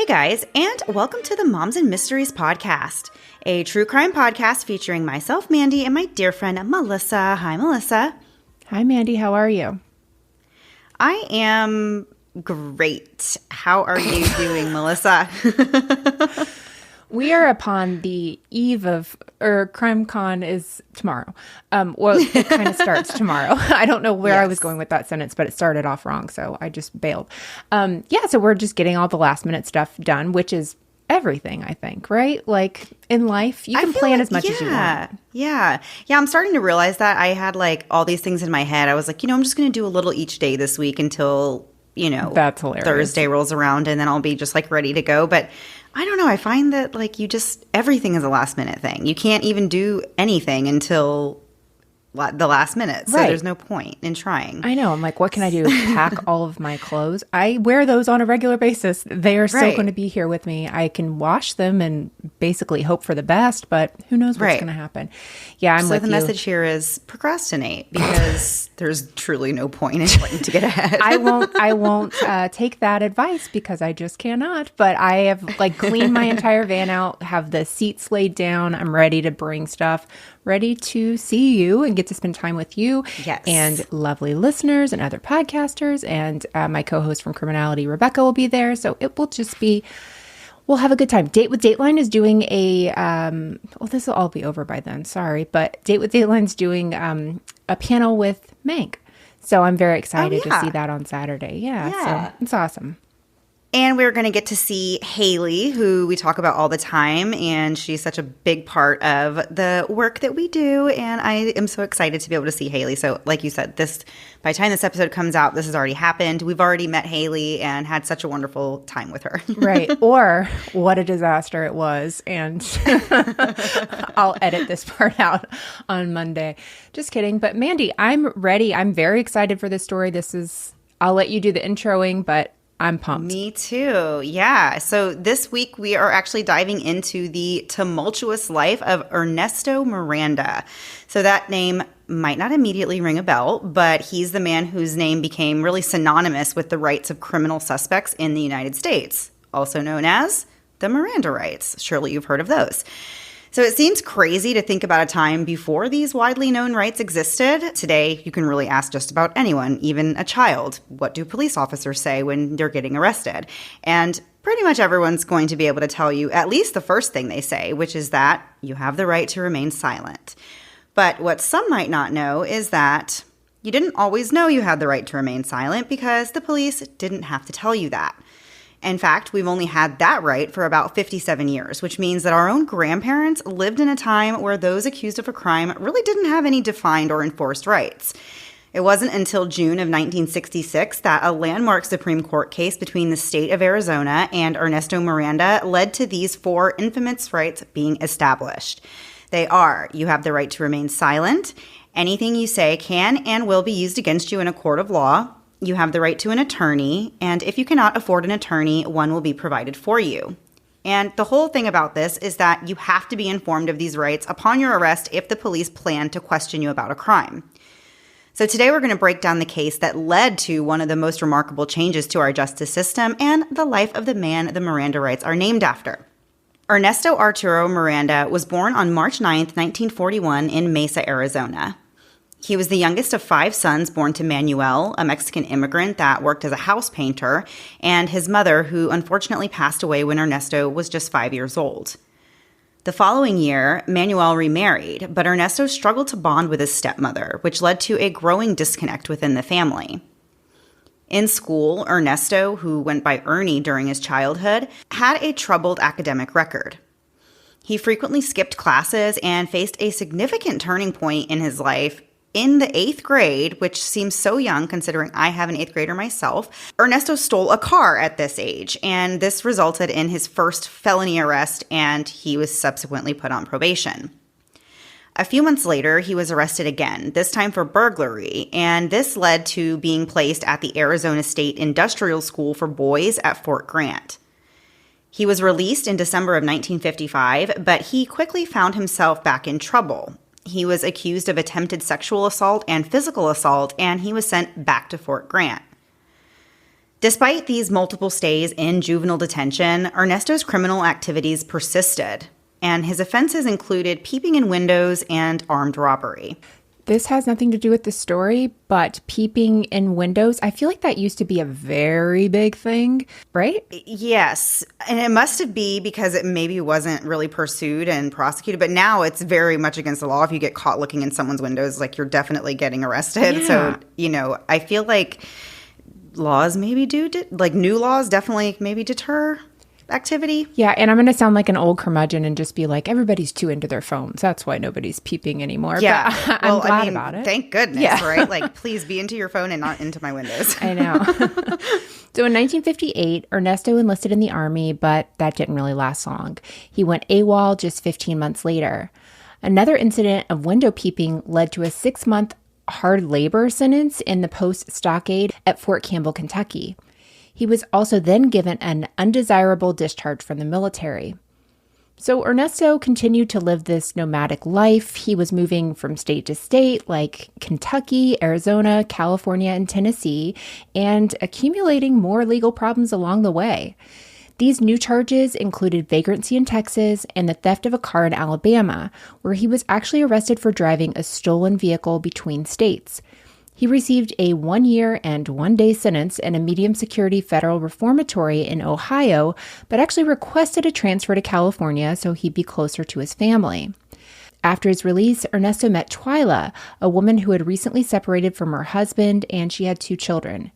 Hey guys, and welcome to the Moms and Mysteries podcast, a true crime podcast featuring myself, Mandy, and my dear friend, Melissa. Hi, Melissa. Hi, Mandy. How are you? I am great. How are you doing, Melissa? We are upon the eve of, CrimeCon is tomorrow. Well, it kind of starts tomorrow. I don't know where I was going with that sentence, but it started off wrong, so I just bailed. So we're just getting all the last minute stuff done, which is everything, I think, right? Like in life, you can plan as much as you want. Yeah, I'm starting to realize that I had like all these things in my head. I was like, I'm just going to do a little each day this week until, That's hilarious. Thursday rolls around and then I'll be just like ready to go. But I don't know. I find that like everything is a last minute thing. You can't even do anything until the last minute. So there's no point in trying. I know. I'm like, what can I do? Pack all of my clothes. I wear those on a regular basis. They are still going to be here with me. I can wash them and basically hope for the best, but who knows what's going to happen. Yeah, I'm with you. So the message here is procrastinate because there's truly no point in trying to get ahead. I won't take that advice because I just cannot. But I have like cleaned my entire van out, have the seats laid down. I'm ready to bring stuff, ready to see you and get to spend time with you and lovely listeners and other podcasters. And my co-host from Criminality, Rebecca, will be there. So it will just be, we'll have a good time. Date with Dateline is doing this will all be over by then. Sorry. But Date with Dateline is doing a panel with Mank. So I'm very excited to see that on Saturday. Yeah. So it's awesome. And we're going to get to see Haley, who we talk about all the time, and she's such a big part of the work that we do, and I am so excited to be able to see Haley. So like you said, by the time this episode comes out, this has already happened. We've already met Haley and had such a wonderful time with her. Right. Or what a disaster it was, and I'll edit this part out on Monday. Just kidding. But Mandy, I'm ready. I'm very excited for this story. I'll let you do the introing, but I'm pumped. Me too. Yeah. So this week we are actually diving into the tumultuous life of Ernesto Miranda. So that name might not immediately ring a bell, but he's the man whose name became really synonymous with the rights of criminal suspects in the United States, also known as the Miranda Rights. Surely you've heard of those. So it seems crazy to think about a time before these widely known rights existed. Today, you can really ask just about anyone, even a child, what do police officers say when they're getting arrested? And pretty much everyone's going to be able to tell you at least the first thing they say, which is that you have the right to remain silent. But what some might not know is that you didn't always know you had the right to remain silent because the police didn't have to tell you that. In fact, we've only had that right for about 57 years, which means that our own grandparents lived in a time where those accused of a crime really didn't have any defined or enforced rights. It wasn't until June of 1966 that a landmark Supreme Court case between the state of Arizona and Ernesto Miranda led to these four infamous rights being established. They are, you have the right to remain silent, anything you say can and will be used against you in a court of law, you have the right to an attorney, and if you cannot afford an attorney, one will be provided for you. And the whole thing about this is that you have to be informed of these rights upon your arrest if the police plan to question you about a crime. So today we're going to break down the case that led to one of the most remarkable changes to our justice system and the life of the man the Miranda Rights are named after. Ernesto Arturo Miranda was born on March 9th, 1941 in Mesa, Arizona. He was the youngest of 5 sons born to Manuel, a Mexican immigrant that worked as a house painter, and his mother, who unfortunately passed away when Ernesto was just 5 years old. The following year, Manuel remarried, but Ernesto struggled to bond with his stepmother, which led to a growing disconnect within the family. In school, Ernesto, who went by Ernie during his childhood, had a troubled academic record. He frequently skipped classes and faced a significant turning point in his life. In the 8th grade, which seems so young considering I have an 8th grader myself, Ernesto stole a car at this age, and this resulted in his first felony arrest, and he was subsequently put on probation. A few months later, he was arrested again, this time for burglary, and this led to being placed at the Arizona State Industrial School for Boys at Fort Grant. He was released in December of 1955, but he quickly found himself back in trouble. He was accused of attempted sexual assault and physical assault, and he was sent back to Fort Grant. Despite these multiple stays in juvenile detention, Ernesto's criminal activities persisted, and his offenses included peeping in windows and armed robbery. This has nothing to do with the story, but peeping in windows, I feel like that used to be a very big thing, right? Yes, and it must be because it maybe wasn't really pursued and prosecuted, but now it's very much against the law. If you get caught looking in someone's windows, like, you're definitely getting arrested. Yeah. So, I feel like laws maybe new laws definitely maybe deter activity. Yeah, and I'm going to sound like an old curmudgeon and just be like, everybody's too into their phones. That's why nobody's peeping anymore. Yeah. But I'm glad about it. Thank goodness, Yeah. right? Like, please be into your phone and not into my windows. I know. So in 1958, Ernesto enlisted in the Army, but that didn't really last long. He went AWOL just 15 months later. Another incident of window peeping led to a 6-month hard labor sentence in the post stockade at Fort Campbell, Kentucky. He was also then given an undesirable discharge from the military. So Ernesto continued to live this nomadic life. He was moving from state to state, like Kentucky, Arizona, California, and Tennessee, and accumulating more legal problems along the way. These new charges included vagrancy in Texas and the theft of a car in Alabama, where he was actually arrested for driving a stolen vehicle between states. He received a 1-year and 1-day sentence in a medium security federal reformatory in Ohio, but actually requested a transfer to California so he'd be closer to his family. After his release, Ernesto met Twyla, a woman who had recently separated from her husband, and she had 2 children.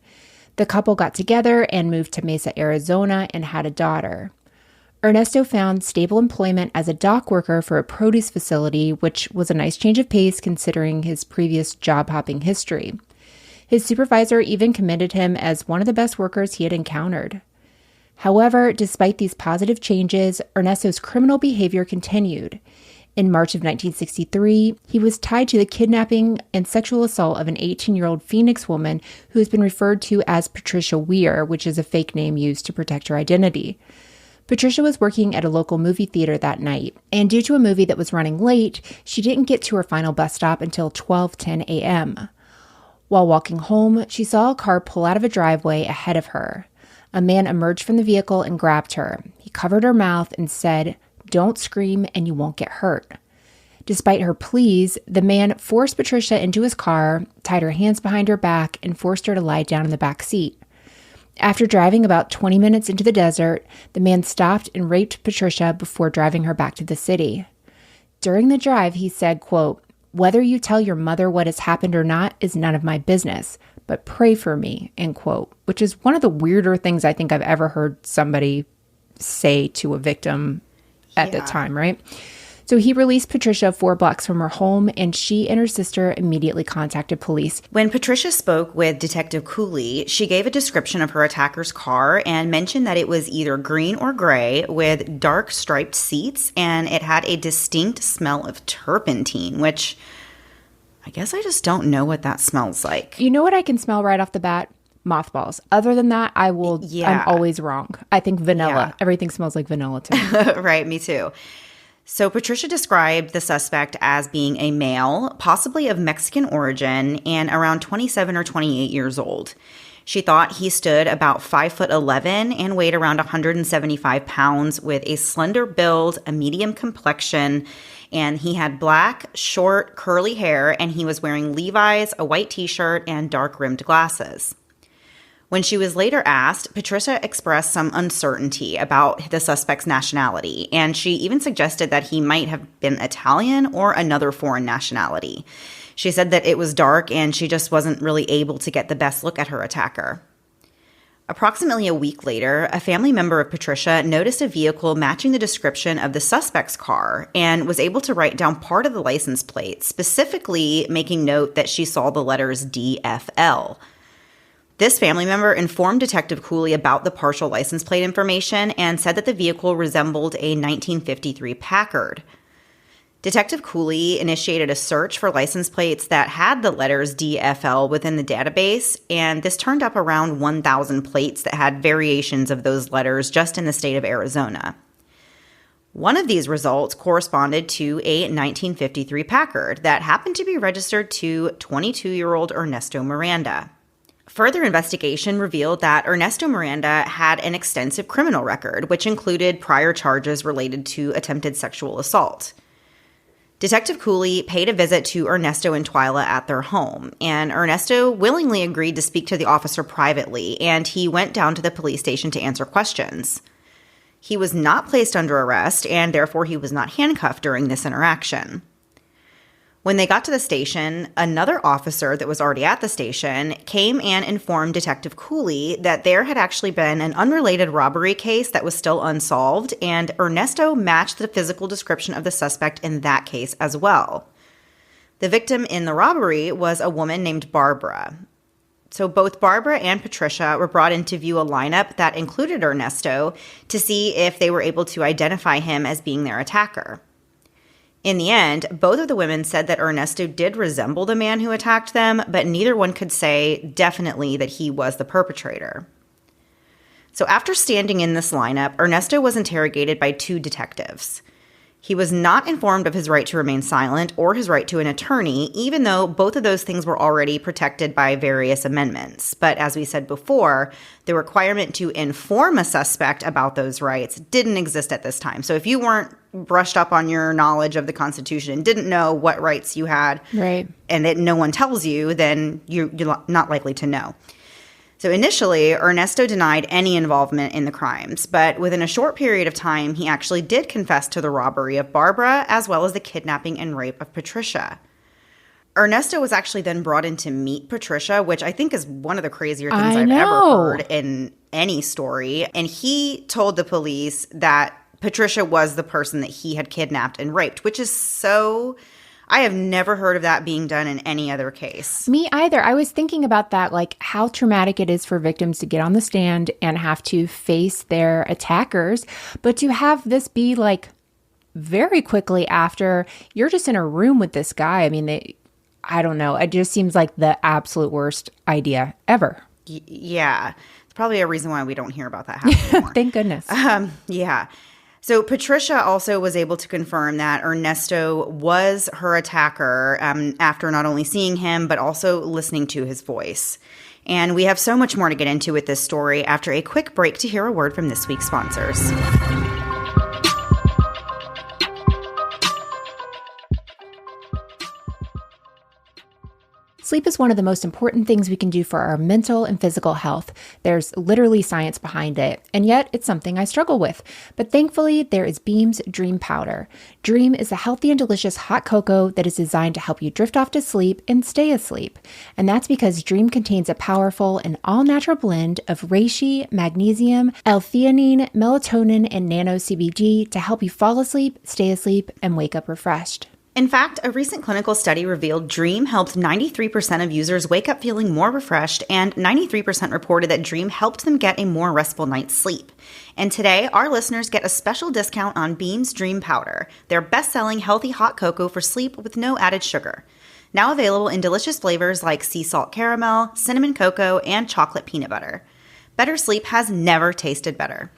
The couple got together and moved to Mesa, Arizona, and had a daughter. Ernesto found stable employment as a dock worker for a produce facility, which was a nice change of pace considering his previous job-hopping history. His supervisor even commended him as one of the best workers he had encountered. However, despite these positive changes, Ernesto's criminal behavior continued. In March of 1963, he was tied to the kidnapping and sexual assault of an 18-year-old Phoenix woman who has been referred to as Patricia Weir, which is a fake name used to protect her identity. Patricia was working at a local movie theater that night, and due to a movie that was running late, she didn't get to her final bus stop until 12:10 a.m. While walking home, she saw a car pull out of a driveway ahead of her. A man emerged from the vehicle and grabbed her. He covered her mouth and said, "Don't scream and you won't get hurt." Despite her pleas, the man forced Patricia into his car, tied her hands behind her back, and forced her to lie down in the back seat. After driving about 20 minutes into the desert, the man stopped and raped Patricia before driving her back to the city. During the drive, he said, quote, "Whether you tell your mother what has happened or not is none of my business, but pray for me," end quote, which is one of the weirder things I think I've ever heard somebody say to a victim at the time, right? So he released Patricia 4 blocks from her home, and she and her sister immediately contacted police. When Patricia spoke with Detective Cooley, she gave a description of her attacker's car and mentioned that it was either green or gray with dark striped seats, and it had a distinct smell of turpentine, which I guess I just don't know what that smells like. You know what I can smell right off the bat? Mothballs. Other than that, I'm always wrong. I think vanilla. Yeah. Everything smells like vanilla to me. Right, me too. So Patricia described the suspect as being a male, possibly of Mexican origin, and around 27 or 28 years old. She thought he stood about 5'11" and weighed around 175 pounds with a slender build, a medium complexion, and he had black, short, curly hair, and he was wearing Levi's, a white t-shirt, and dark-rimmed glasses. When she was later asked, Patricia expressed some uncertainty about the suspect's nationality, and she even suggested that he might have been Italian or another foreign nationality. She said that it was dark and she just wasn't really able to get the best look at her attacker. Approximately a week later, a family member of Patricia noticed a vehicle matching the description of the suspect's car and was able to write down part of the license plate, specifically making note that she saw the letters DFL. This family member informed Detective Cooley about the partial license plate information and said that the vehicle resembled a 1953 Packard. Detective Cooley initiated a search for license plates that had the letters DFL within the database, and this turned up around 1,000 plates that had variations of those letters just in the state of Arizona. One of these results corresponded to a 1953 Packard that happened to be registered to 22-year-old Ernesto Miranda. Further investigation revealed that Ernesto Miranda had an extensive criminal record, which included prior charges related to attempted sexual assault. Detective Cooley paid a visit to Ernesto and Twyla at their home, and Ernesto willingly agreed to speak to the officer privately, and he went down to the police station to answer questions. He was not placed under arrest, and therefore he was not handcuffed during this interaction. When they got to the station, another officer that was already at the station came and informed Detective Cooley that there had actually been an unrelated robbery case that was still unsolved, and Ernesto matched the physical description of the suspect in that case as well. The victim in the robbery was a woman named Barbara. So both Barbara and Patricia were brought in to view a lineup that included Ernesto to see if they were able to identify him as being their attacker. In the end, both of the women said that Ernesto did resemble the man who attacked them, but neither one could say definitely that he was the perpetrator. So after standing in this lineup, Ernesto was interrogated by two detectives. He was not informed of his right to remain silent or his right to an attorney, even though both of those things were already protected by various amendments. But as we said before, the requirement to inform a suspect about those rights didn't exist at this time. So if you weren't brushed up on your knowledge of the Constitution and didn't know what rights you had, right, and that no one tells you, then you're not likely to know. So initially, Ernesto denied any involvement in the crimes, but within a short period of time, he actually did confess to the robbery of Barbara, as well as the kidnapping and rape of Patricia. Ernesto was actually then brought in to meet Patricia, which I think is one of the crazier things I've ever heard in any story. And he told the police that Patricia was the person that he had kidnapped and raped, which is so... I have never heard of that being done in any other case. Me either. I was thinking about that, like how traumatic it is for victims to get on the stand and have to face their attackers, but to have this be like very quickly after you're just in a room with this guy. I mean, I don't know. It just seems like the absolute worst idea ever. Yeah. It's probably a reason why we don't hear about that happening anymore. Thank goodness. Yeah. So Patricia also was able to confirm that Ernesto was her attacker after not only seeing him, but also listening to his voice. And we have so much more to get into with this story after a quick break to hear a word from this week's sponsors. Sleep is one of the most important things we can do for our mental and physical health. There's literally science behind it, and yet it's something I struggle with. But thankfully, there is Beam's Dream Powder. Dream is a healthy and delicious hot cocoa that is designed to help you drift off to sleep and stay asleep. And that's because Dream contains a powerful and all-natural blend of reishi, magnesium, L-theanine, melatonin, and nano CBD to help you fall asleep, stay asleep, and wake up refreshed. In fact, a recent clinical study revealed Dream helped 93% of users wake up feeling more refreshed, and 93% reported that Dream helped them get a more restful night's sleep. And today, our listeners get a special discount on Beam's Dream Powder, their best-selling healthy hot cocoa for sleep with no added sugar. Now available in delicious flavors like sea salt caramel, cinnamon cocoa, and chocolate peanut butter. Better sleep has never tasted better.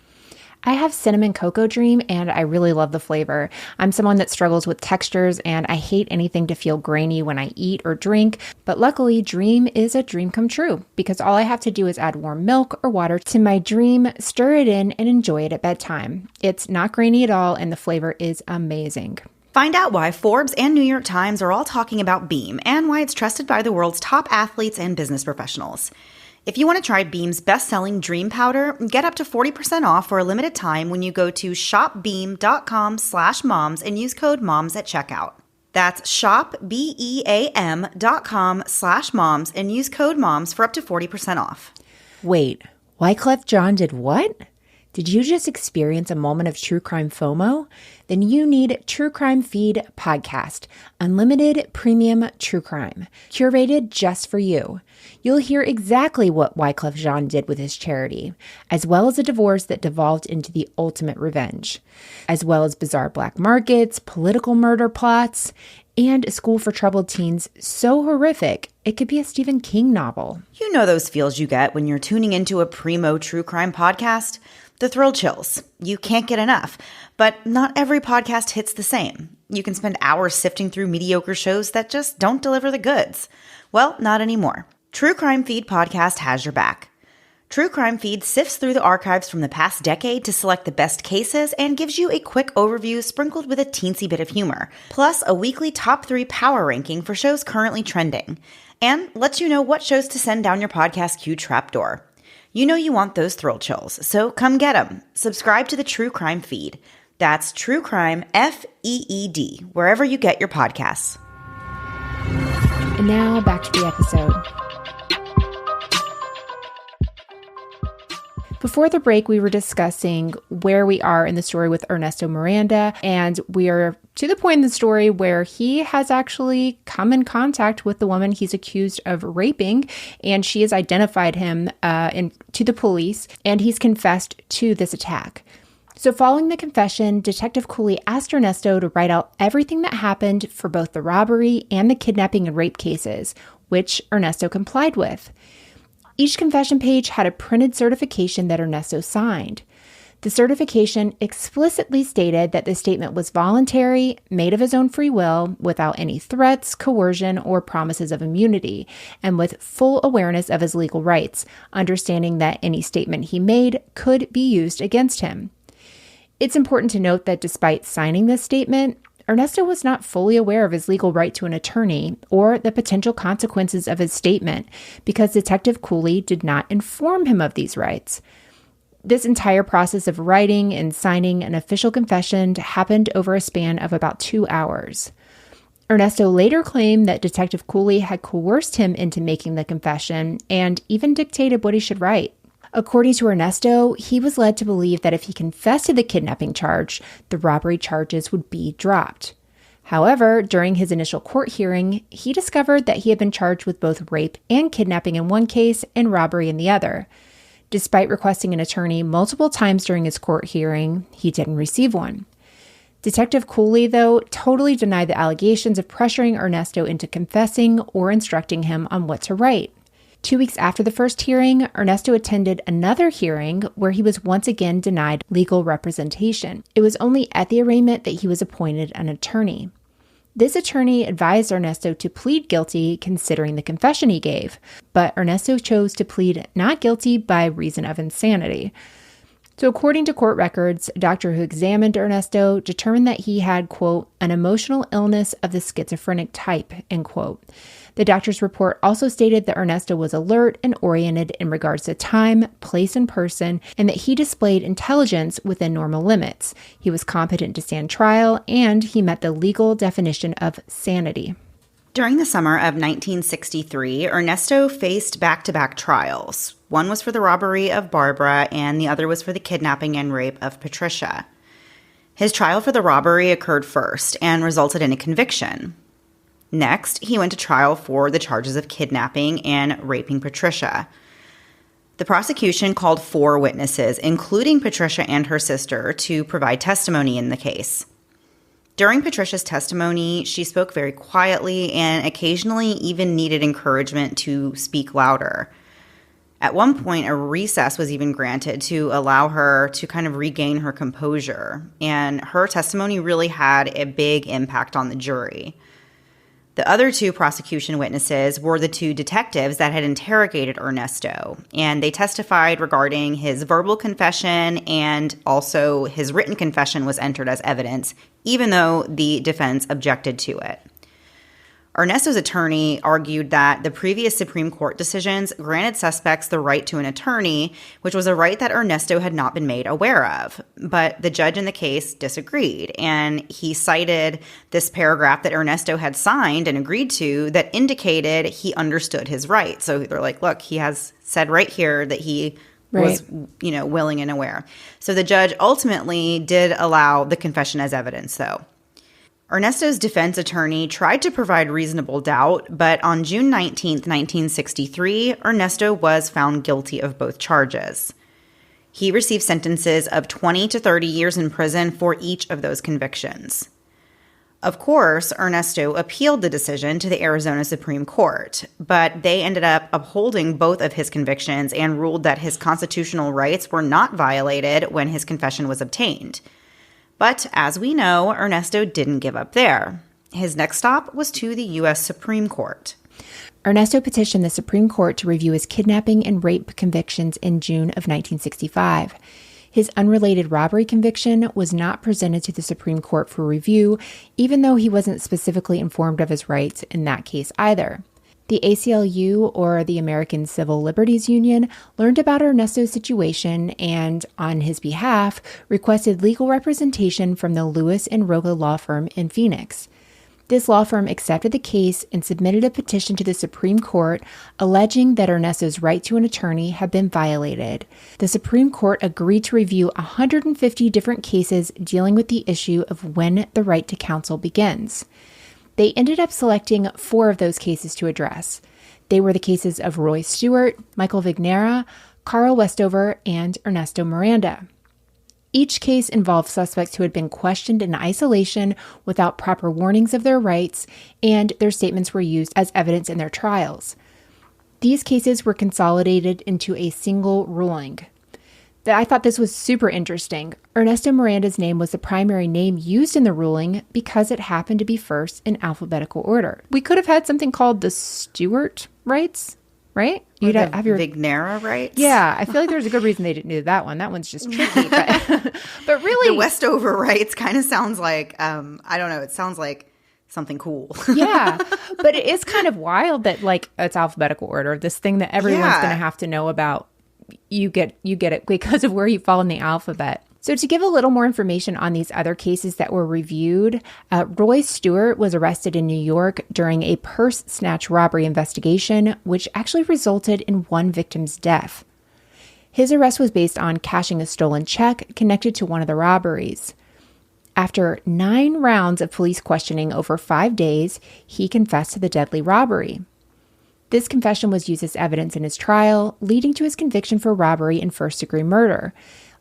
I have cinnamon cocoa Dream, and I really love the flavor. I'm someone that struggles with textures, and I hate anything to feel grainy when I eat or drink. But luckily, Dream is a dream come true, because all I have to do is add warm milk or water to my Dream, stir it in, and enjoy it at bedtime. It's not grainy at all, and the flavor is amazing. Find out why Forbes and New York Times are all talking about Beam, and why it's trusted by the world's top athletes and business professionals. If you want to try Beam's best-selling Dream Powder, get up to 40% off for a limited time when you go to shopbeam.com/moms and use code MOMS at checkout. That's shopbeam.com/moms and use code MOMS for up to 40% off. Wait, Wyclef Jean did what? Did you just experience a moment of true crime FOMO? Then you need True Crime Feed Podcast, unlimited premium true crime, curated just for you. You'll hear exactly what Wyclef Jean did with his charity, as well as a divorce that devolved into the ultimate revenge, as well as bizarre black markets, political murder plots, and a school for troubled teens so horrific it could be a Stephen King novel. You know those feels you get when you're tuning into a primo true crime podcast? The thrill chills. You can't get enough. But not every podcast hits the same. You can spend hours sifting through mediocre shows that just don't deliver the goods. Well, not anymore. True Crime Feed podcast has your back. True Crime Feed sifts through the archives from the past decade to select the best cases and gives you a quick overview sprinkled with a teensy bit of humor, plus a weekly top 3 power ranking for shows currently trending, and lets you know what shows to send down your podcast queue trapdoor. You know you want those thrill chills, so come get them. Subscribe to the True Crime Feed. That's True Crime FEED, wherever you get your podcasts. And now back to the episode. Before the break, we were discussing where we are in the story with Ernesto Miranda, and we are to the point in the story where he has actually come in contact with the woman he's accused of raping, and she has identified him to the police, and he's confessed to this attack. So following the confession, Detective Cooley asked Ernesto to write out everything that happened for both the robbery and the kidnapping and rape cases, which Ernesto complied with. Each confession page had a printed certification that Ernesto signed. The certification explicitly stated that the statement was voluntary, made of his own free will, without any threats, coercion, or promises of immunity, and with full awareness of his legal rights, understanding that any statement he made could be used against him. It's important to note that despite signing this statement, Ernesto was not fully aware of his legal right to an attorney or the potential consequences of his statement because Detective Cooley did not inform him of these rights. This entire process of writing and signing an official confession happened over a span of about 2 hours. Ernesto later claimed that Detective Cooley had coerced him into making the confession and even dictated what he should write. According to Ernesto, he was led to believe that if he confessed to the kidnapping charge, the robbery charges would be dropped. However, during his initial court hearing, he discovered that he had been charged with both rape and kidnapping in one case and robbery in the other. Despite requesting an attorney multiple times during his court hearing, he didn't receive one. Detective Cooley, though, totally denied the allegations of pressuring Ernesto into confessing or instructing him on what to write. 2 weeks after the first hearing, Ernesto attended another hearing where he was once again denied legal representation. It was only at the arraignment that he was appointed an attorney. This attorney advised Ernesto to plead guilty considering the confession he gave, but Ernesto chose to plead not guilty by reason of insanity. So according to court records, a doctor who examined Ernesto determined that he had, quote, an emotional illness of the schizophrenic type, end quote. The doctor's report also stated that Ernesto was alert and oriented in regards to time, place, and person, and that he displayed intelligence within normal limits. He was competent to stand trial, and he met the legal definition of sanity. During the summer of 1963, Ernesto faced back-to-back trials. One was for the robbery of Barbara, and the other was for the kidnapping and rape of Patricia. His trial for the robbery occurred first and resulted in a conviction. Next, he went to trial for the charges of kidnapping and raping Patricia. The prosecution called 4 witnesses, including Patricia and her sister, to provide testimony in the case. During Patricia's testimony, she spoke very quietly and occasionally even needed encouragement to speak louder. At one point, a recess was even granted to allow her to kind of regain her composure, and her testimony really had a big impact on the jury. The other 2 prosecution witnesses were the 2 detectives that had interrogated Ernesto, and they testified regarding his verbal confession, and also his written confession was entered as evidence, even though the defense objected to it. Ernesto's attorney argued that the previous Supreme Court decisions granted suspects the right to an attorney, which was a right that Ernesto had not been made aware of. But the judge in the case disagreed, and he cited this paragraph that Ernesto had signed and agreed to that indicated he understood his rights. So they're like, look, he has said right here that he was, willing and aware. So the judge ultimately did allow the confession as evidence, though. Ernesto's defense attorney tried to provide reasonable doubt, but on June 19, 1963, Ernesto was found guilty of both charges. He received sentences of 20 to 30 years in prison for each of those convictions. Of course, Ernesto appealed the decision to the Arizona Supreme Court, but they ended up upholding both of his convictions and ruled that his constitutional rights were not violated when his confession was obtained. But as we know, Ernesto didn't give up there. His next stop was to the U.S. Supreme Court. Ernesto petitioned the Supreme Court to review his kidnapping and rape convictions in June of 1965. His unrelated robbery conviction was not presented to the Supreme Court for review, even though he wasn't specifically informed of his rights in that case either. The ACLU, or the American Civil Liberties Union, learned about Ernesto's situation and, on his behalf, requested legal representation from the Lewis and Roga law firm in Phoenix. This law firm accepted the case and submitted a petition to the Supreme Court alleging that Ernesto's right to an attorney had been violated. The Supreme Court agreed to review 150 different cases dealing with the issue of when the right to counsel begins. They ended up selecting 4 of those cases to address. They were the cases of Roy Stewart, Michael Vignera, Carl Westover, and Ernesto Miranda. Each case involved suspects who had been questioned in isolation without proper warnings of their rights, and their statements were used as evidence in their trials. These cases were consolidated into a single ruling. I thought this was super interesting. Ernesto Miranda's name was the primary name used in the ruling because it happened to be first in alphabetical order. We could have had something called the Stewart Rights, right? You'd have your Vignera Rights. Yeah, I feel like there's a good reason they didn't do that one. That one's just tricky, but but really, the Westover Rights kind of sounds like I don't know. It sounds like something cool. Yeah, but it is kind of wild that it's alphabetical order. This thing that everyone's going to have to know about. You get it because of where you fall in the alphabet. So to give a little more information on these other cases that were reviewed, Roy Stewart was arrested in New York during a purse snatch robbery investigation, which actually resulted in one victim's death. His arrest was based on cashing a stolen check connected to one of the robberies. After 9 rounds of police questioning over 5 days, he confessed to the deadly robbery. This confession was used as evidence in his trial, leading to his conviction for robbery and first-degree murder.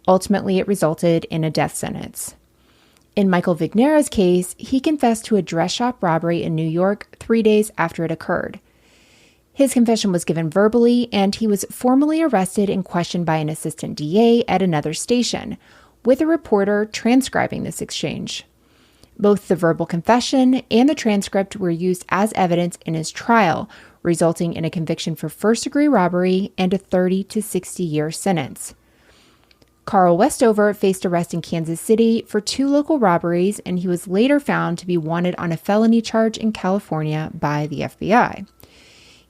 Ultimately, it resulted in a death sentence. In Michael Vignera's case, he confessed to a dress shop robbery in New York 3 days after it occurred. His confession was given verbally, and he was formally arrested and questioned by an assistant DA at another station, with a reporter transcribing this exchange. Both the verbal confession and the transcript were used as evidence in his trial, resulting in a conviction for first-degree robbery and a 30 to 60-year sentence. Carl Westover faced arrest in Kansas City for 2 local robberies, and he was later found to be wanted on a felony charge in California by the FBI.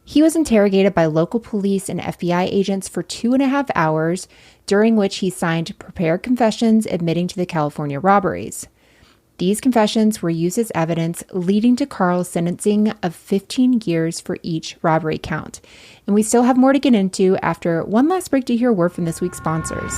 He was interrogated by local police and FBI agents for 2.5 hours, during which he signed prepared confessions admitting to the California robberies. These confessions were used as evidence, leading to Carl's sentencing of 15 years for each robbery count. And we still have more to get into after one last break to hear a word from this week's sponsors.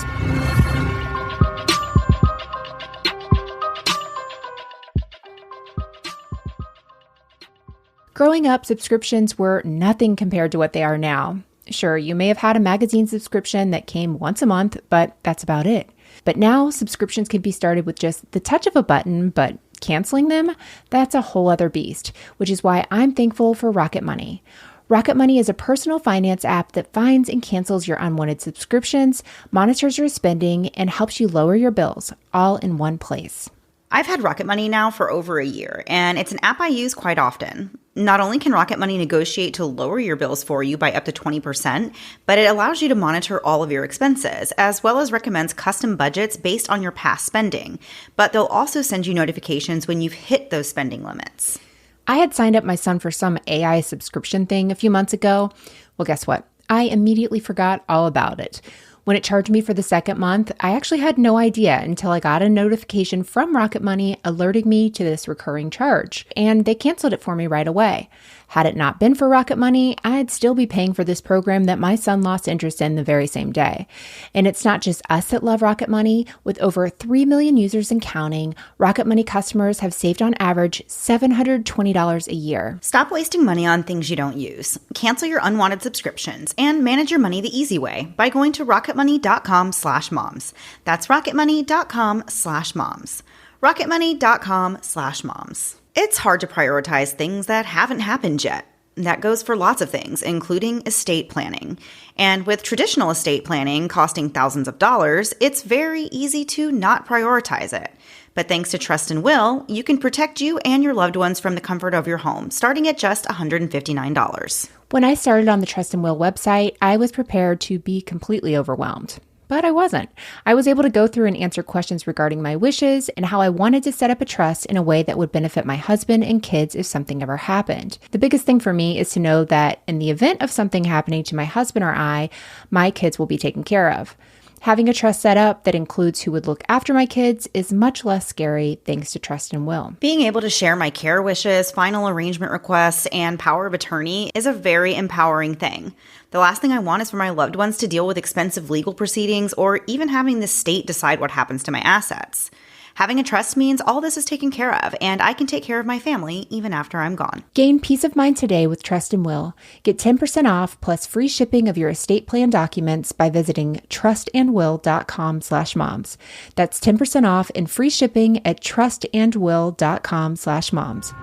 Growing up, subscriptions were nothing compared to what they are now. Sure, you may have had a magazine subscription that came once a month, but that's about it. But now subscriptions can be started with just the touch of a button, but canceling them, that's a whole other beast, which is why I'm thankful for Rocket Money. Rocket Money is a personal finance app that finds and cancels your unwanted subscriptions, monitors your spending, and helps you lower your bills, all in one place. I've had Rocket Money now for over a year, and it's an app I use quite often. Not only can Rocket Money negotiate to lower your bills for you by up to 20%, but it allows you to monitor all of your expenses, as well as recommends custom budgets based on your past spending. But they'll also send you notifications when you've hit those spending limits. I had signed up my son for some AI subscription thing a few months ago. Well, guess what? I immediately forgot all about it. When it charged me for the second month, I actually had no idea until I got a notification from Rocket Money alerting me to this recurring charge, and they canceled it for me right away. Had it not been for Rocket Money, I'd still be paying for this program that my son lost interest in the very same day. And it's not just us that love Rocket Money. With over 3 million users and counting, Rocket Money customers have saved on average $720 a year. Stop wasting money on things you don't use. Cancel your unwanted subscriptions and manage your money the easy way by going to rocketmoney.com/moms. That's rocketmoney.com/moms. rocketmoney.com/moms. It's hard to prioritize things that haven't happened yet. That goes for lots of things, including estate planning. And with traditional estate planning costing thousands of dollars, it's very easy to not prioritize it. But thanks to Trust and Will, you can protect you and your loved ones from the comfort of your home, starting at just $159. When I started on the Trust and Will website, I was prepared to be completely overwhelmed. But I wasn't. I was able to go through and answer questions regarding my wishes and how I wanted to set up a trust in a way that would benefit my husband and kids if something ever happened. The biggest thing for me is to know that in the event of something happening to my husband or I, my kids will be taken care of. Having a trust set up that includes who would look after my kids is much less scary thanks to Trust and Will. Being able to share my care wishes, final arrangement requests, and power of attorney is a very empowering thing. The last thing I want is for my loved ones to deal with expensive legal proceedings or even having the state decide what happens to my assets. Having a trust means all this is taken care of, and I can take care of my family even after I'm gone. Gain peace of mind today with Trust and Will. Get 10% off plus free shipping of your estate plan documents by visiting trustandwill.com/moms. That's 10% off and free shipping at trustandwill.com/moms.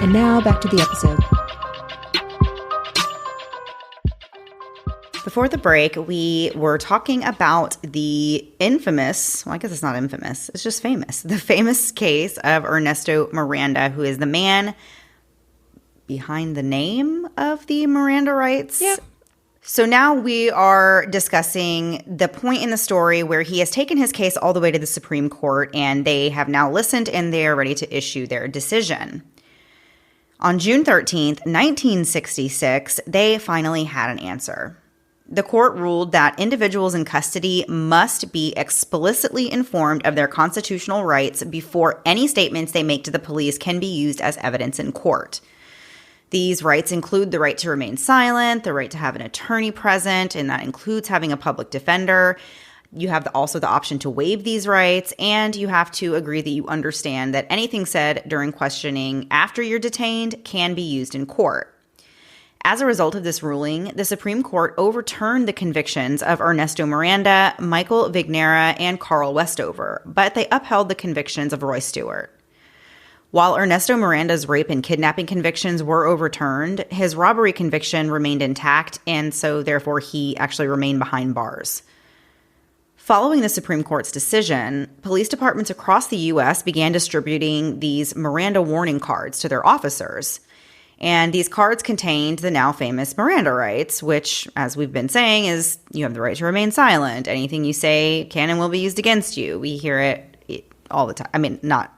And now back to the episode. Before the break, we were talking about the infamous, well, I guess it's not infamous, it's just famous, the famous case of Ernesto Miranda, who is the man behind the name of the Miranda Rights. Yeah. So now we are discussing the point in the story where he has taken his case all the way to the Supreme Court, and they have now listened and they are ready to issue their decision. On June 13th, 1966, they finally had an answer. The court ruled that individuals in custody must be explicitly informed of their constitutional rights before any statements they make to the police can be used as evidence in court. These rights include the right to remain silent, the right to have an attorney present, and that includes having a public defender. You have also the option to waive these rights, and you have to agree that you understand that anything said during questioning after you're detained can be used in court. As a result of this ruling, the Supreme Court overturned the convictions of Ernesto Miranda, Michael Vignera, and Carl Westover, but they upheld the convictions of Roy Stewart. While Ernesto Miranda's rape and kidnapping convictions were overturned, his robbery conviction remained intact, and so therefore he actually remained behind bars. Following the Supreme Court's decision, police departments across the U.S. began distributing these Miranda warning cards to their officers. And these cards contained the now famous Miranda Rights, which, as we've been saying, is you have the right to remain silent. Anything you say can and will be used against you. We hear it all the time. I mean, not...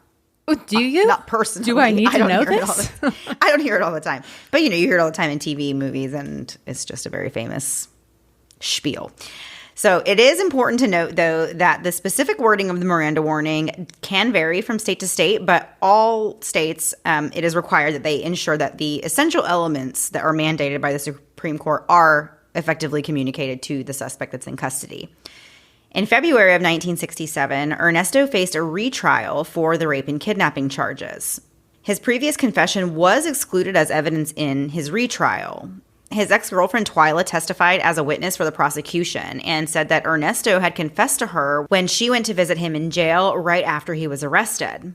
Do you? Not personally. Do I need to know this? I don't hear it all the time. But, you hear it all the time in TV, movies, and it's just a very famous spiel. So it is important to note, though, that the specific wording of the Miranda warning can vary from state to state, but all states, it is required that they ensure that the essential elements that are mandated by the Supreme Court are effectively communicated to the suspect that's in custody. In February of 1967, Ernesto faced a retrial for the rape and kidnapping charges. His previous confession was excluded as evidence in his retrial. His ex-girlfriend Twyla testified as a witness for the prosecution and said that Ernesto had confessed to her when she went to visit him in jail right after he was arrested.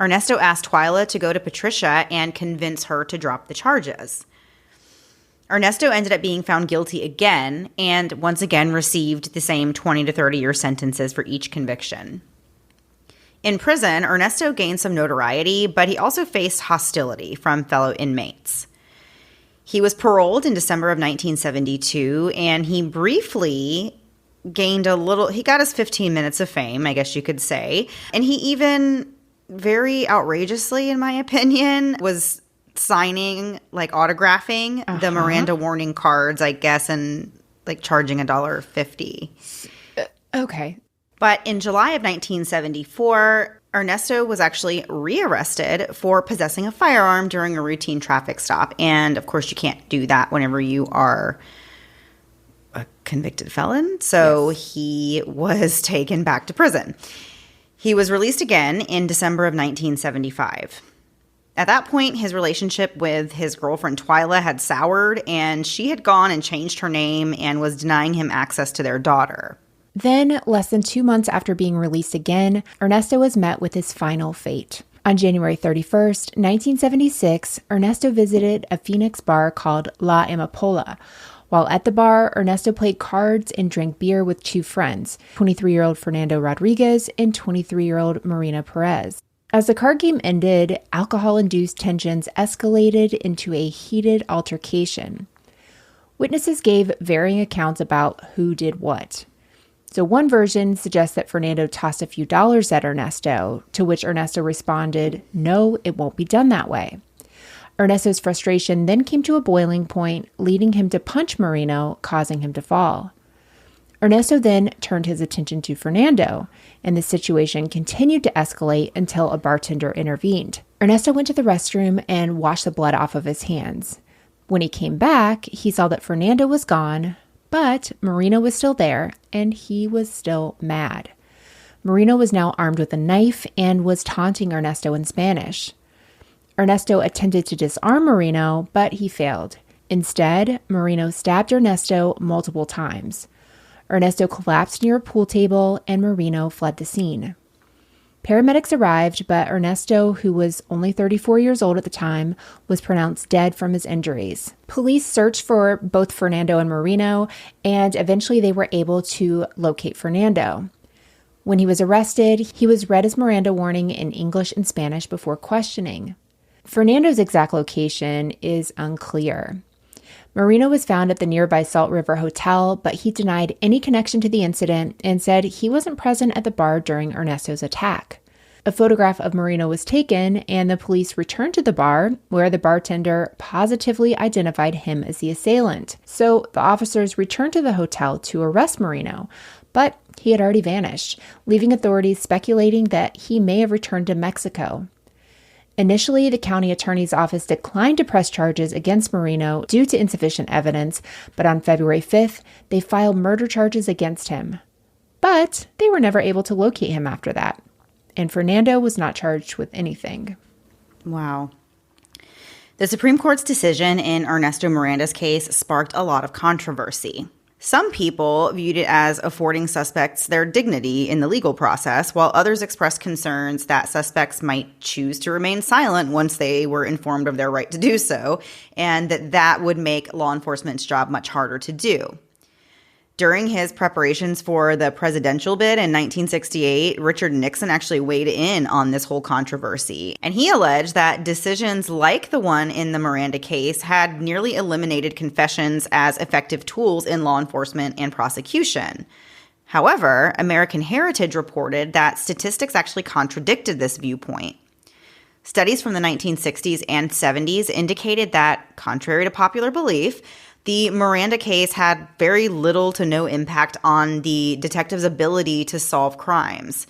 Ernesto asked Twyla to go to Patricia and convince her to drop the charges. Ernesto ended up being found guilty again and once again received the same 20 to 30-year sentences for each conviction. In prison, Ernesto gained some notoriety, but he also faced hostility from fellow inmates. He was paroled in December of 1972, and he briefly gained he got his 15 minutes of fame, I guess you could say. And he even, very outrageously, in my opinion, was signing, autographing the Miranda warning cards, I guess, and, charging $1.50. Okay. But in July of 1974, Ernesto was actually rearrested for possessing a firearm during a routine traffic stop. And, of course, you can't do that whenever you are a convicted felon. So he was taken back to prison. He was released again in December of 1975. At that point, his relationship with his girlfriend Twyla had soured, and she had gone and changed her name and was denying him access to their daughter. Then, less than 2 months after being released again, Ernesto was met with his final fate. On January 31st, 1976, Ernesto visited a Phoenix bar called La Amapola. While at the bar, Ernesto played cards and drank beer with two friends, 23-year-old Fernando Rodriguez and 23-year-old Marina Perez. As the card game ended, alcohol-induced tensions escalated into a heated altercation. Witnesses gave varying accounts about who did what. So one version suggests that Fernando tossed a few dollars at Ernesto, to which Ernesto responded, "No, it won't be done that way." Ernesto's frustration then came to a boiling point, leading him to punch Marino, causing him to fall. Ernesto then turned his attention to Fernando, and the situation continued to escalate until a bartender intervened. Ernesto went to the restroom and washed the blood off of his hands. When he came back, he saw that Fernando was gone, but Marino was still there, and he was still mad. Marino was now armed with a knife and was taunting Ernesto in Spanish. Ernesto attempted to disarm Marino, but he failed. Instead, Marino stabbed Ernesto multiple times. Ernesto collapsed near a pool table, and Marino fled the scene. Paramedics arrived, but Ernesto, who was only 34 years old at the time, was pronounced dead from his injuries. Police searched for both Fernando and Marino, and eventually they were able to locate Fernando. When he was arrested, he was read his Miranda warning in English and Spanish before questioning. Fernando's exact location is unclear. Marino was found at the nearby Salt River Hotel, but he denied any connection to the incident and said he wasn't present at the bar during Ernesto's attack. A photograph of Marino was taken, and the police returned to the bar, where the bartender positively identified him as the assailant. So the officers returned to the hotel to arrest Marino, but he had already vanished, leaving authorities speculating that he may have returned to Mexico. Initially, the county attorney's office declined to press charges against Marino due to insufficient evidence, but on February 5th, they filed murder charges against him. But they were never able to locate him after that, and Fernando was not charged with anything. Wow. The Supreme Court's decision in Ernesto Miranda's case sparked a lot of controversy. Some people viewed it as affording suspects their dignity in the legal process, while others expressed concerns that suspects might choose to remain silent once they were informed of their right to do so, and that would make law enforcement's job much harder to do. During his preparations for the presidential bid in 1968, Richard Nixon actually weighed in on this whole controversy. And he alleged that decisions like the one in the Miranda case had nearly eliminated confessions as effective tools in law enforcement and prosecution. However, American Heritage reported that statistics actually contradicted this viewpoint. Studies from the 1960s and 70s indicated that, contrary to popular belief, the Miranda case had very little to no impact on the detective's ability to solve crimes.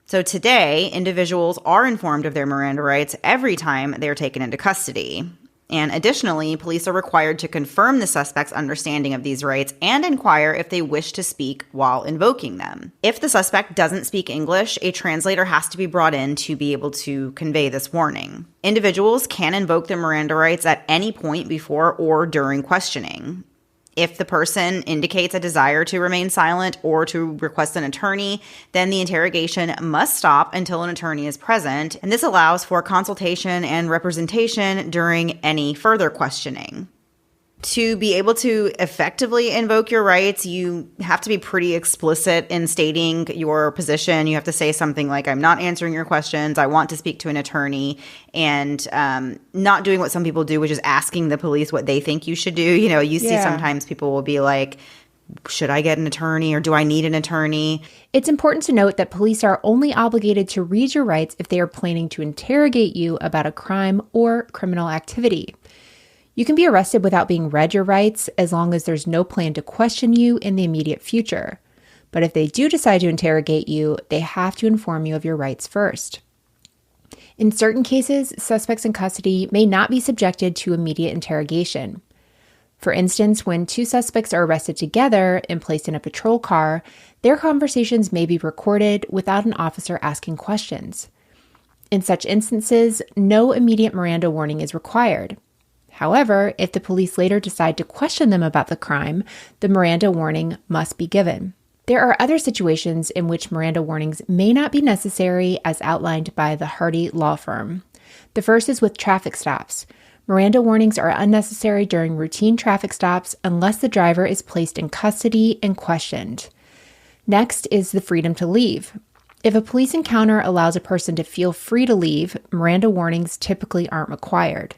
So today, individuals are informed of their Miranda rights every time they are taken into custody. And additionally, police are required to confirm the suspect's understanding of these rights and inquire if they wish to speak while invoking them. If the suspect doesn't speak English, a translator has to be brought in to be able to convey this warning. Individuals can invoke their Miranda rights at any point before or during questioning. If the person indicates a desire to remain silent or to request an attorney, then the interrogation must stop until an attorney is present, and this allows for consultation and representation during any further questioning. To be able to effectively invoke your rights, you have to be pretty explicit in stating your position. You have to say something like, I'm not answering your questions, I want to speak to an attorney, and not doing what some people do, which is asking the police what they think you should do. You know, you see sometimes people will be like, should I get an attorney or do I need an attorney? It's important to note that police are only obligated to read your rights if they are planning to interrogate you about a crime or criminal activity. You can be arrested without being read your rights as long as there's no plan to question you in the immediate future. But if they do decide to interrogate you, they have to inform you of your rights first. In certain cases, suspects in custody may not be subjected to immediate interrogation. For instance, when two suspects are arrested together and placed in a patrol car, their conversations may be recorded without an officer asking questions. In such instances, no immediate Miranda warning is required. However, if the police later decide to question them about the crime, the Miranda warning must be given. There are other situations in which Miranda warnings may not be necessary, as outlined by the Hardy Law Firm. The first is with traffic stops. Miranda warnings are unnecessary during routine traffic stops unless the driver is placed in custody and questioned. Next is the freedom to leave. If a police encounter allows a person to feel free to leave, Miranda warnings typically aren't required.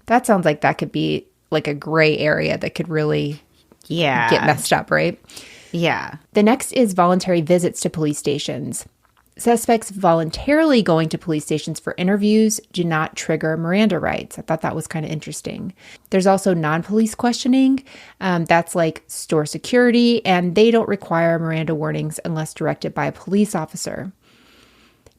That sounds like that could be like a gray area that could really get messed up, right? Yeah. The next is voluntary visits to police stations. Suspects voluntarily going to police stations for interviews do not trigger Miranda rights. I thought that was kind of interesting. There's also non-police questioning. That's like store security, and they don't require Miranda warnings unless directed by a police officer.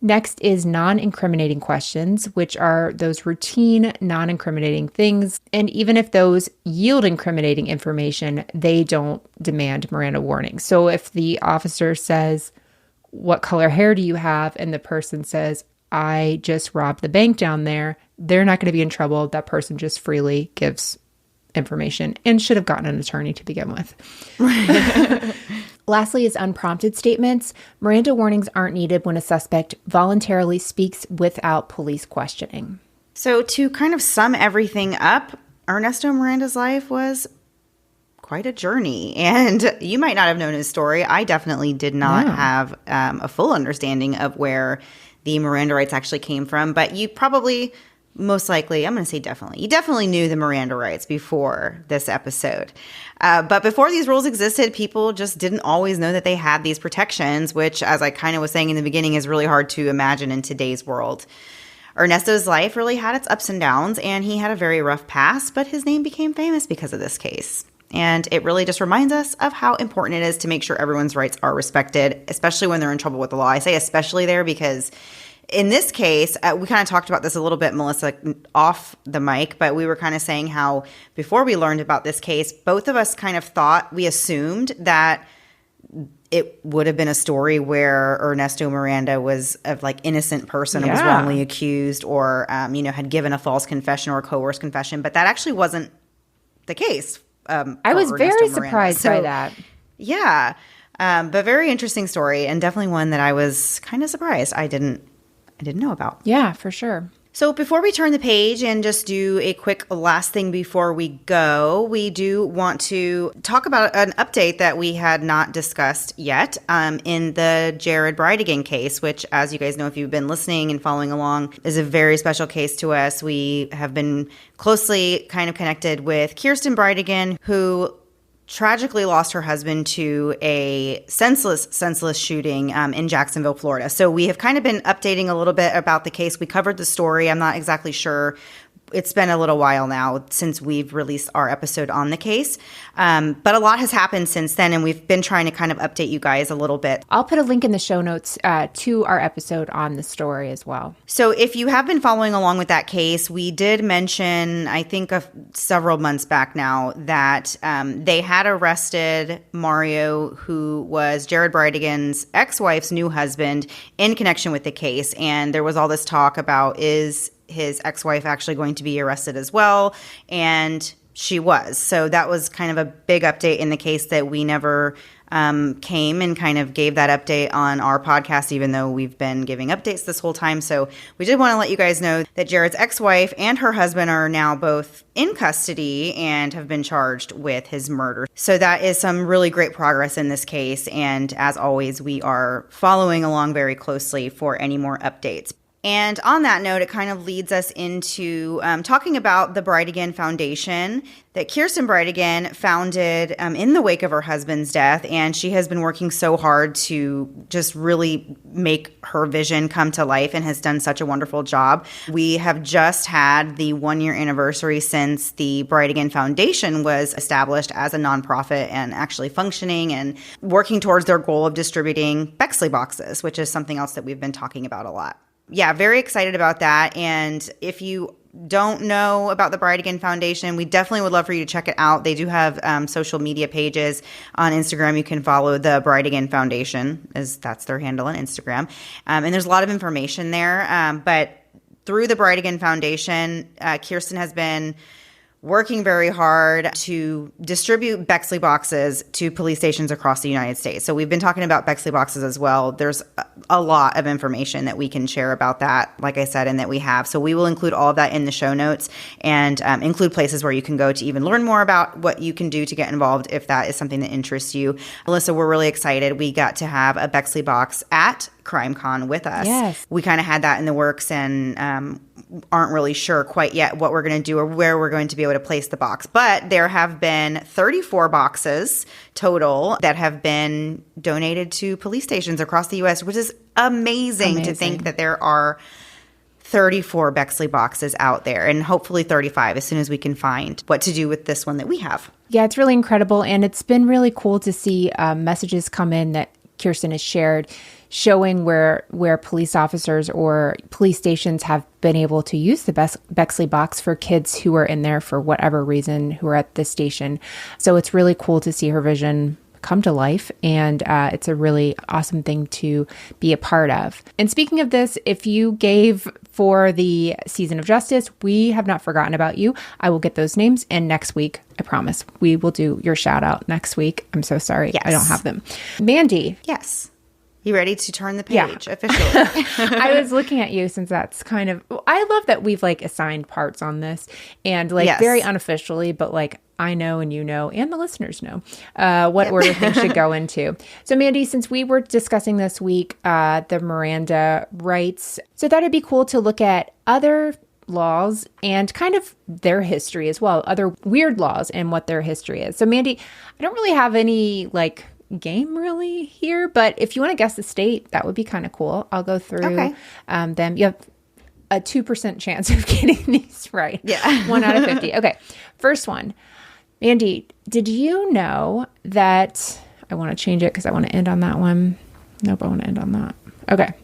Next is non-incriminating questions, which are those routine, non-incriminating things. And even if those yield incriminating information, they don't demand Miranda warnings. So if the officer says, "What color hair do you have?" and the person says, "I just robbed the bank down there," they're not going to be in trouble. That person just freely gives information and should have gotten an attorney to begin with. Lastly is unprompted statements. Miranda warnings aren't needed when a suspect voluntarily speaks without police questioning. So to kind of sum everything up, Ernesto Miranda's life was quite a journey. And you might not have known his story. I definitely did not have a full understanding of where the Miranda rights actually came from. But you probably, most likely, I'm going to say definitely, you definitely knew the Miranda rights before this episode. But before these rules existed, people just didn't always know that they had these protections, which, as I kind of was saying in the beginning, is really hard to imagine in today's world. Ernesto's life really had its ups and downs, and he had a very rough past, but his name became famous because of this case. And it really just reminds us of how important it is to make sure everyone's rights are respected, especially when they're in trouble with the law. I say especially there because in this case, we kind of talked about this a little bit, Melissa, off the mic, but we were kind of saying how before we learned about this case, both of us kind of thought, we assumed that it would have been a story where Ernesto Miranda was a innocent person and was wrongly accused or, had given a false confession or a coerced confession. But that actually wasn't the case. I was very surprised by that. Yeah. But very interesting story and definitely one that I was kind of surprised I didn't know about. Yeah, for sure. So before we turn the page and just do a quick last thing before we go, we do want to talk about an update that we had not discussed yet in the Jared Bridegan case, which, as you guys know, if you've been listening and following along, is a very special case to us. We have been closely kind of connected with Kirsten Bridegan, who tragically lost her husband to a senseless shooting in Jacksonville, Florida. So we have kind of been updating a little bit about the case. We covered the story. I'm not exactly sure. It's been a little while now since we've released our episode on the case. But a lot has happened since then, and we've been trying to kind of update you guys a little bit. I'll put a link in the show notes to our episode on the story as well. So if you have been following along with that case, we did mention, I think several months back now, that they had arrested Mario, who was Jared Bridegan's ex-wife's new husband, in connection with the case. And there was all this talk about, is his ex-wife actually going to be arrested as well? And she was. So that was kind of a big update in the case that we never came and kind of gave that update on our podcast, even though we've been giving updates this whole time. So we did want to let you guys know that Jared's ex-wife and her husband are now both in custody and have been charged with his murder. So that is some really great progress in this case. And as always, we are following along very closely for any more updates. And on that note, it kind of leads us into talking about the Bridegan Foundation that Kirsten Bridegan founded in the wake of her husband's death. And she has been working so hard to just really make her vision come to life and has done such a wonderful job. We have just had the 1-year anniversary since the Bridegan Foundation was established as a nonprofit and actually functioning and working towards their goal of distributing Bexley boxes, which is something else that we've been talking about a lot. Yeah, very excited about that. And if you don't know about the Bridegan Foundation, we definitely would love for you to check it out. They do have social media pages on Instagram. You can follow the Bridegan Foundation, as that's their handle on Instagram. And there's a lot of information there. But through the Bridegan Foundation, Kirsten has been working very hard to distribute Bexley boxes to police stations across the United States. So we've been talking about Bexley boxes as well. There's a lot of information that we can share about that, like I said, and that we have. So we will include all of that in the show notes and include places where you can go to even learn more about what you can do to get involved if that is something that interests you. Melissa, we're really excited. We got to have a Bexley box at CrimeCon with us. Yes. We kind of had that in the works and aren't really sure quite yet what we're going to do or where we're going to be able to place the box. But there have been 34 boxes total that have been donated to police stations across the U.S., which is amazing to think that there are 34 Bexley boxes out there, and hopefully 35 as soon as we can find what to do with this one that we have. Yeah, it's really incredible. And it's been really cool to see messages come in that Kirsten has shared showing where police officers or police stations have been able to use the Bexley box for kids who are in there for whatever reason who are at the station. So it's really cool to see her vision come to life, and it's a really awesome thing to be a part of. And speaking of this, if you gave for the Season of Justice, we have not forgotten about you. I will get those names, and next week, I promise, we will do your shout out next week. I'm so sorry. Yes. I don't have them. Mandy. Yes. You ready to turn the page officially? I was looking at you since that's kind of, I love that we've like assigned parts on this and like very unofficially, but like I know and you know and the listeners know what order things should go into. So Mandy, since we were discussing this week the Miranda Rights, so that'd be cool to look at other laws and kind of their history as well, other weird laws and what their history is. So Mandy, I don't really have any like game really here, but if you want to guess the state, that would be kind of cool. I'll go through them. You have a 2% chance of getting these right. Yeah. 1 out of 50. Okay. First one. Mandy, did you know that I want to change it because I want to end on that one. Nope, I want to end on that. Okay.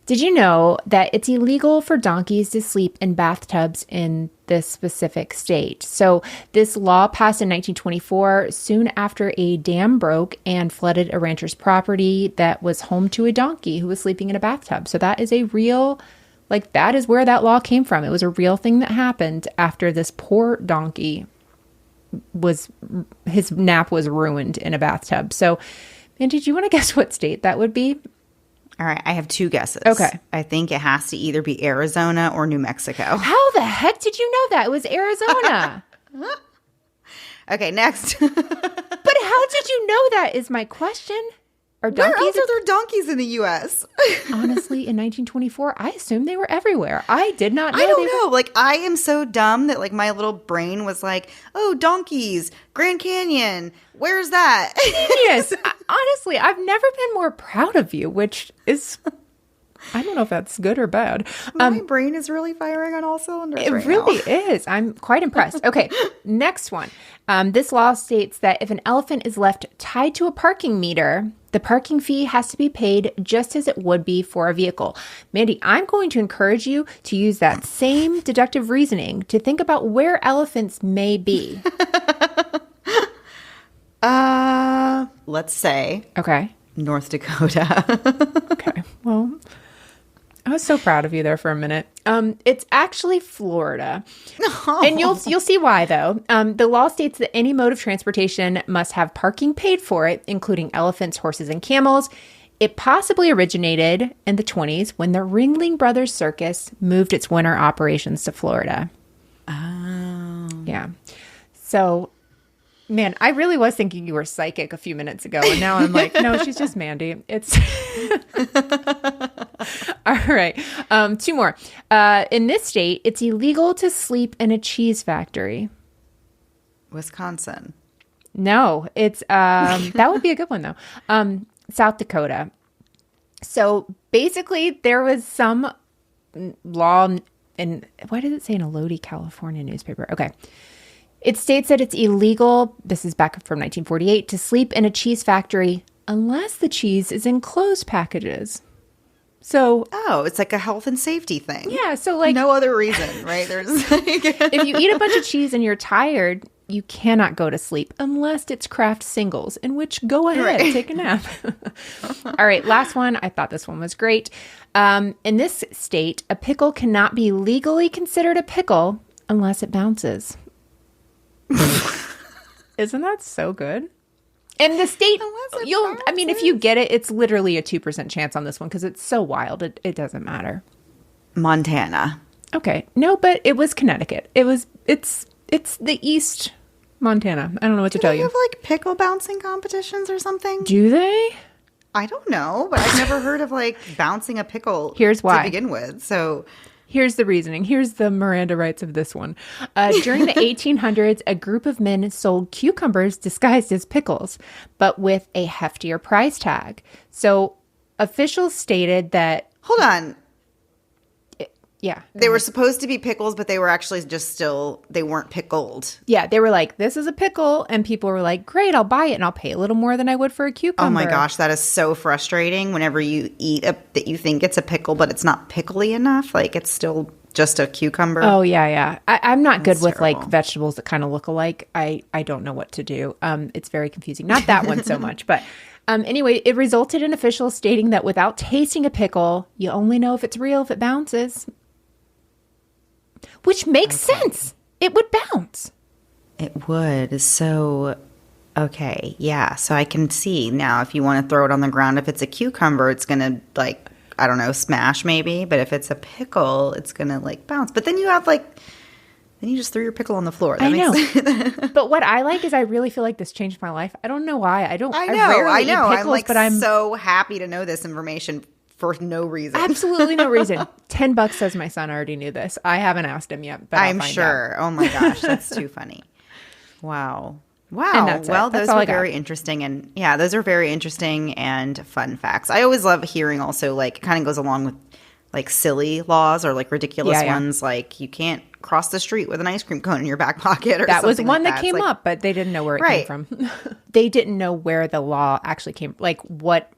Did you know that it's illegal for donkeys to sleep in bathtubs in this specific state? So this law passed in 1924, soon after a dam broke and flooded a rancher's property that was home to a donkey who was sleeping in a bathtub. So that is a real, like that is where that law came from. It was a real thing that happened after this poor donkey his nap was ruined in a bathtub. So, and did you want to guess what state that would be? All right, I have 2 guesses. Okay. I think it has to either be Arizona or New Mexico. How the heck did you know that? It was Arizona. Okay, next. But how did you know that is my question. Are donkeys? Where else are there donkeys in the U.S.? Honestly, in 1924, I assumed they were everywhere. I did not know. I don't know. Like, I am so dumb that, like, my little brain was like, oh, donkeys, Grand Canyon, where's that? Yes. Honestly, I've never been more proud of you, which is, I don't know if that's good or bad. My brain is really firing on all cylinders right now. It really is. I'm quite impressed. Okay, next one. This law states that if an elephant is left tied to a parking meter, the parking fee has to be paid just as it would be for a vehicle. Mandy, I'm going to encourage you to use that same deductive reasoning to think about where elephants may be. Let's say Okay. North Dakota. Okay. Well, I was so proud of you there for a minute. It's actually Florida. Oh. And you'll see why, though. The law states that any mode of transportation must have parking paid for it, including elephants, horses, and camels. It possibly originated in the 1920s when the Ringling Brothers Circus moved its winter operations to Florida. Oh. Yeah. So, man, I really was thinking you were psychic a few minutes ago, and now I'm like, no, she's just Mandy. It's all right. 2 more. In this state, it's illegal to sleep in a cheese factory. Wisconsin. No, it's that would be a good one though. South Dakota. So basically, there was some law, and why does it say in a Lodi, California newspaper? Okay. It states that it's illegal, this is back from 1948, to sleep in a cheese factory unless the cheese is in closed packages. So, it's like a health and safety thing. Yeah, so like no other reason, right? There's like if you eat a bunch of cheese and you're tired, you cannot go to sleep unless it's Kraft singles, in which go ahead, take a nap. All right, last one. I thought this one was great. In this state, a pickle cannot be legally considered a pickle unless it bounces. Isn't that so good? And the state, if you get it, it's literally a 2% chance on this one because it's so wild. It doesn't matter. Montana. Okay. No, but it was Connecticut. It's the East Montana. I don't know what to tell you. Do they have like pickle bouncing competitions or something? Do they? I don't know, but I've never heard of like bouncing a pickle Here's why. to begin with. So here's the reasoning. Here's the Miranda Rights of this one. During the 1800s, a group of men sold cucumbers disguised as pickles, but with a heftier price tag. So officials stated that... Hold on. Yeah. They were supposed to be pickles, but they were actually they weren't pickled. Yeah, they were like, this is a pickle. And people were like, great, I'll buy it and I'll pay a little more than I would for a cucumber. Oh my gosh, that is so frustrating whenever you eat that you think it's a pickle, but it's not pickly enough. Like it's still just a cucumber. Oh, yeah. I'm not good with terrible. like vegetables that kind of look alike. I don't know what to do. It's very confusing. Not that one so much, but... Anyway, it resulted in officials stating that without tasting a pickle, you only know if it's real if it bounces. Which makes sense. It would bounce. It would. So, okay. Yeah. So I can see now if you want to throw it on the ground, if it's a cucumber, it's going to like, I don't know, smash maybe. But if it's a pickle, it's going to like bounce. But then you have like, then you just threw your pickle on the floor. That I know. sense. But what I like is I really feel like this changed my life. I don't know why. I rarely I know. eat pickles, I'm like but I'm so happy to know this information for no reason. Absolutely no reason. $10 says my son already knew this. I haven't asked him yet, but I'm sure. Oh my gosh, that's too funny. Wow. And that's Well, it. That's those all are I got. very interesting. And yeah, those are very interesting and fun facts. I always love hearing also like it kind of goes along with like silly laws or like ridiculous ones. Like you can't cross the street with an ice cream cone in your back pocket or that was something one like that came It's like, up, but they didn't know where it came from. They didn't know where the law actually came. Like what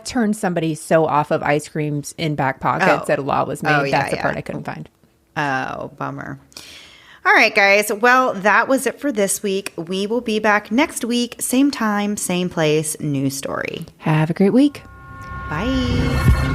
turned somebody so off of ice creams in back pockets that a law was made? That's the part I couldn't find. Oh, bummer. All right, guys. Well, that was it for this week. We will be back next week. Same time, same place, new story. Have a great week. Bye.